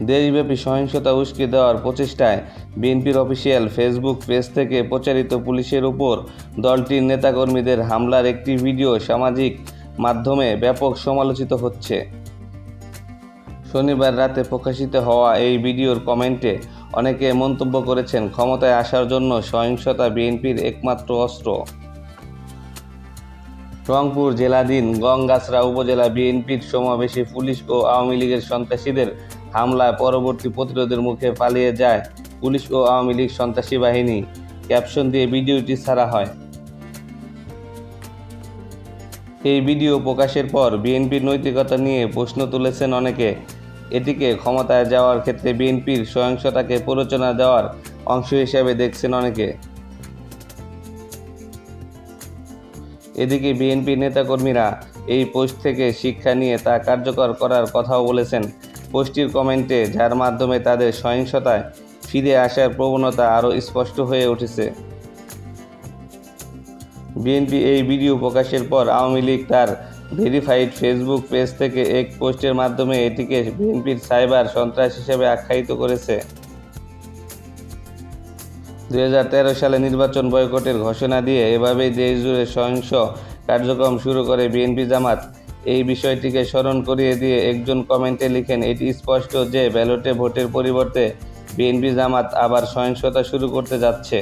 দেশব্যাপী সহিংসতা উস্কে দেওয়ার প্রচেষ্টায় বিএনপির অফিসিয়াল ফেসবুক পেজ থেকে প্রচারিত পুলিশের উপর দলটির নেতাকর্মীদের হামলার একটি ভিডিও সামাজিক মাধ্যমে ব্যাপক সমালোচিত হচ্ছে। শনিবার রাতে প্রকাশিত হওয়া এই ভিডিওর কমেন্টে অনেকে মন্তব্য করেছেন, ক্ষমতায় আসার জন্য সহিংসতা বিএনপির একমাত্র অস্ত্র। রংপুর জেলাধীন গংগাছড়া উপজেলা বিএনপির সমাবেশে পুলিশ ও আওয়ামী লীগের সন্ত্রাসীদের হামলায় পরবর্তী প্রতিরোধের মুখে পালিয়ে যায় পুলিশ ও আওয়ামী লীগ সন্ত্রাসী বাহিনী। ক্যাপশন দিয়ে ভিডিওটি ছাড়া হয়। এই ভিডিও প্রকাশের পর বিএনপির নৈতিকতা নিয়ে প্রশ্ন তুলেছেন অনেকে। এটিকে ক্ষমতায় যাওয়ার ক্ষেত্রে বিএনপির সহিংসতাকে প্ররোচনা দেওয়ার অংশ হিসেবে দেখছেন অনেকে। এদিকে বিএনপির নেতাকর্মীরা এই পোস্ট থেকে শিক্ষা নিয়ে তা কার্যকর করার কথাও বলেছেন পোস্টটির কমেন্টে, যার মাধ্যমে তাদের সহিংসতায় ফিরে আসার প্রবণতা আরও স্পষ্ট হয়ে উঠেছে। বিএনপি এই ভিডিও প্রকাশের পর আওয়ামী লীগ তার ভেরিফাইড ফেসবুক পেজ থেকে এক পোস্টের মাধ্যমে এটিকে বিএনপির সাইবার সন্ত্রাস হিসেবে আখ্যায়িত করেছে। 2013 সালে নির্বাচন বয়কটের ঘোষণা দিয়ে এভাবেই দেশজুড়ে সহিংস কার্যক্রম শুরু করে বিএনপি জামাত। এই বিষয়টিকে স্মরণ করিয়ে দিয়ে একজন কমেন্টে লিখেন, এটি স্পষ্ট যে ব্যালটে ভোটের পরিবর্তে বিএনপি জামাত আবার সহিংসতা শুরু করতে যাচ্ছে।